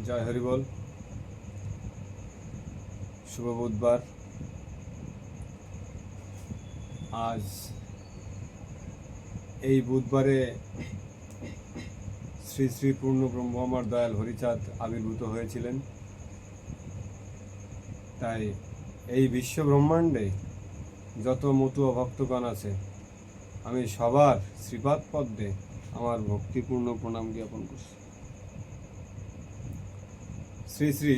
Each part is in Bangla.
জয় হরিবল। শুভ বুধবার। আজ এই বুধবারে শ্রী শ্রী পূর্ণ ব্রহ্ম আমার দয়াল হরিচাঁদ আবির্ভূত হয়েছিলেন। তাই এই বিশ্ব ব্রহ্মাণ্ডে যত মতুয়া ভক্তগণ আছে, আমি সবার শ্রীপাদ পদ্মে আমার ভক্তিপূর্ণ প্রণাম জ্ঞাপন করছি। শ্রী শ্রী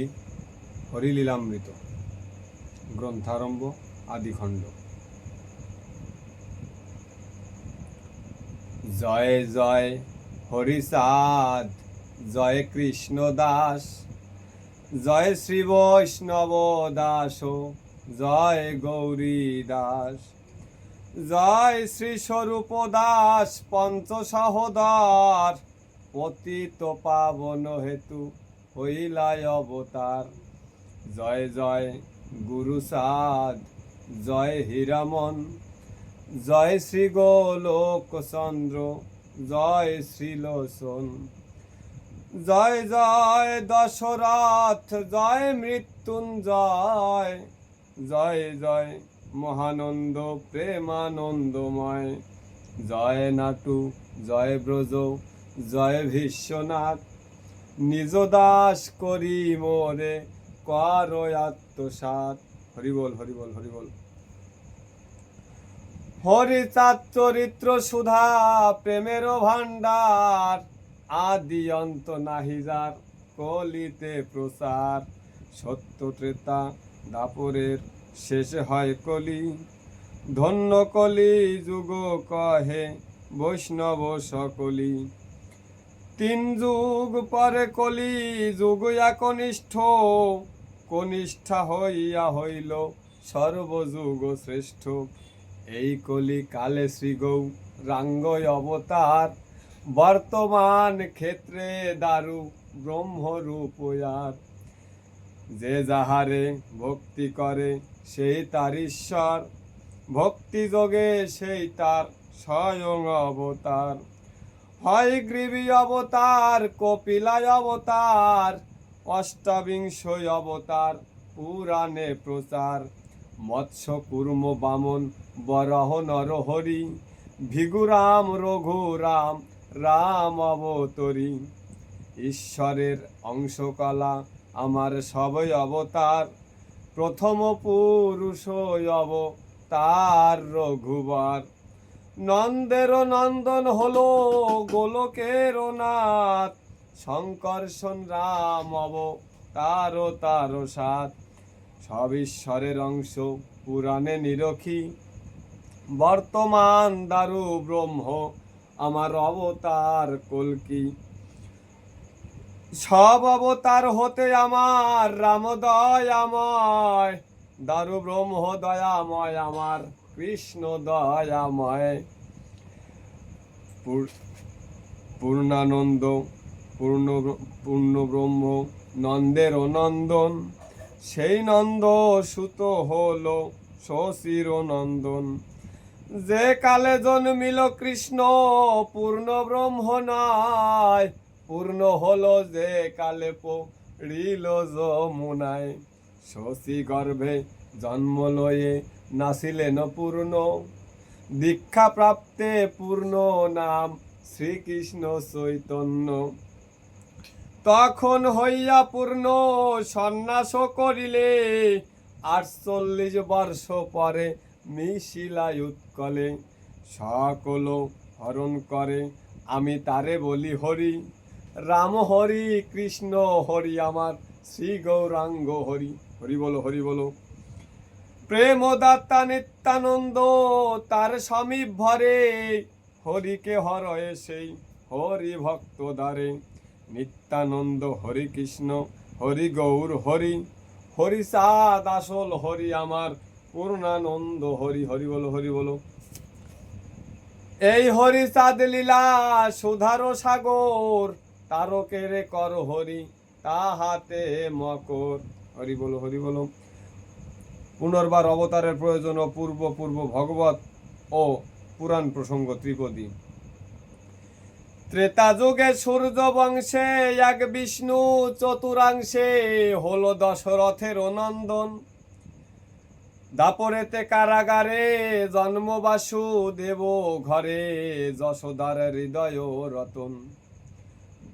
হরিলীলামৃত গ্রন্থারম্ভ আদিখণ্ড। জয় জয় হরিচাঁদ, জয় কৃষ্ণ দাস, জয় শ্রী বৈষ্ণব দাস, জয় গৌরী দাস, জয় শ্রী স্বরূপ দাস পঞ্চ সহোদর, পতিত পাবন হেতু হইলাই অবতার। জয় জয় গুরুচাঁদ, জয় হীরামন, জয় শ্রী গোলোক চন্দ্র, জয় শ্রীলোচন, জয় জয় দশরথ, জয় মৃত্যুঞ্জয়, জয় জয় মহানন্দ প্রেমানন্দময়, জয় নাটু, জয় ব্রজ, জয় বিশ্বনাথ, নিজ দাস করি মোরে কর আত্মসাৎ। হরিবল হরিবল হরিবল। হরিচাঁদ চরিত্র সুধা প্রেমের ভান্ডার, আদি অন্ত নাহি যার কলিতে প্রচার। সত্য ত্রেতা দাপরের শেষে হয় কলি, ধন্য কলি যুগ কহে বৈষ্ণব সকলি। তিন যুগ পরে কলি যুগ একনিষ্ঠ, কনিষ্ঠা হইয়া হইল সর্বযুগ শ্রেষ্ঠ। এই কলি কালে শ্রী গৌরাঙ্গ অবতার, বর্তমান ক্ষেত্রে দারু ব্রহ্মরূপয়ার। যে যাহারে ভক্তি করে সেই তার ঈশ্বর, ভক্তি যোগে সেই তার স্বয়ং অবতার। হয় গ্রীবী অবতার, কপিলায় অবতার, অষ্টাবিংশ অবতার পুরাণে প্রচার। মৎস্য কুর্ম বামন বরাহ নরহরি, ভিগুরাম রঘুরাম রাম অবতরী। ঈশ্বরের অংশকলা আমার সবই অবতার, প্রথম পুরুষ অবতার রঘুবার। নন্দের নন্দন হলো গোলকের নাথ, শঙ্কর্ষণ রাম অবতার তার সাত। সব ঈশ্বরের অংশ পুরাণে নিরখি, বর্তমান দারু ব্রহ্ম আমার অবতার কল্কি। সব অবতার হতে আমার রাম দয়াময়, দারু ব্রহ্ম দয়াময় আমার কৃষ্ণ দয়াময়। পূর্ণানন্দ পূর্ণ ব্রহ্ম নন্দের নন্দন, সেই নন্দ সুত হল শশীর নন্দন। যে কালে জন্মিল কৃষ্ণ পূর্ণ ব্রহ্ম নয়, পূর্ণ হলো যে কালে পড়িল যমুনায়। শশী গর্ভে জন্ম লয়ে নাসিলেন পূর্ণ, দীক্ষা প্রাপ্তে পূর্ণ নাম শ্রীকৃষ্ণ চৈতন্য। তখন হইয়া পূর্ণ সন্ন্যাস করিলে, 48 বর্ষ পরে মিশিলাই উৎকলে। সকল হরণ করে আমি তারে বলি হরি, রাম হরি কৃষ্ণ হরি আমার শ্রী গৌরাঙ্গ হরি। হরি বলো হরি বলো। প্রেমদাতা নিত্যানন্দ তার সমীপ ভরে, হরিকে হরয়ে সেই হরি ভক্ত দ্বারে। নিত্যানন্দ হরি কৃষ্ণ হরি গৌর হরি, হরিচাঁদ আসল হরি আমার পূর্ণানন্দ হরি। হরি বলো হরি বলো। এই হরিচাঁদ লীলা সুধার সাগর, তারকেরে কর হরি তাহাতে মকর। হরি বলো হরি বলো। পুনর্বার অবতারের প্রয়োজন ও পূর্ব ভগবত ও পুরাণ প্রসঙ্গ ত্রিপদী। ত্রেতা যুগে সূর্য বংশে এক বিষ্ণু চতুরাংশে হলো দশরথের নন্দন। দাপরেতে কারাগারে জন্ম বাসুদেব ঘরে, যশোদার হৃদয় রতন।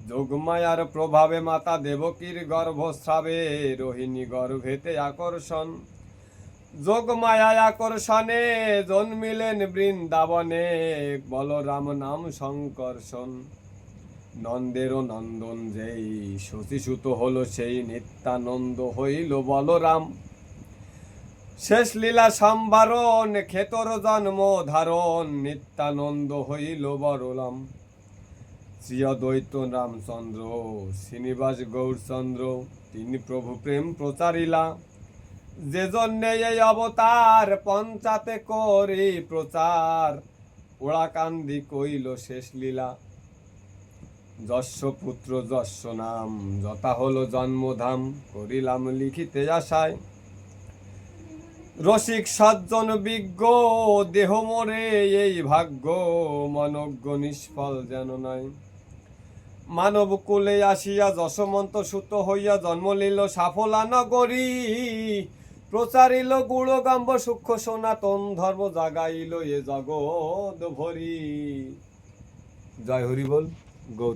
যোগমায়ার প্রভাবে মাতা দেবকীর গর্ভস্রাবে, রোহিণী গর্ভেতে আকর্ষণ। যোগমায়া আকর্ষণে জন্মিলেন বৃন্দাবনে, বলরাম নাম সংকর্ষণ। নন্দেরও নন্দন যেই শশীসুত হলো সেই, নিত্যানন্দ হইল বলরাম। শেষ লীলা সম্ভারণ ক্ষেতর জন্ম ধারণ, নিত্যানন্দ হইল বলরাম। শ্রী অদ্বৈত রামচন্দ্র শ্রীনিবাস গৌরচন্দ্র, তিনি প্রভু প্রেম প্রচারিলা। যে জন্যে এই অবতার পঞ্চাতে করি প্রচার, ওড়াকান্দি কইল শেষ লীলা। যস্য পুত্র যস্য নাম, যথা হলো জন্মধাম, করিলাম লিখিতে আশায়। রসিক সজ্জন বিজ্ঞ দেহ মোরে এই ভাগ্য, মনজ্ঞ নিষ্ফল যেন নাই। মানব কুলে আসিয়া যশমন্ত সুত হইয়া জন্ম লিল সাফলা নগরী, প্রচারিল গুণগম্ব সূক্ষ্ম সনাতন ধর্ম, জাগাইল এ জগৎ ভরি। জয় হরি বল। গৌর।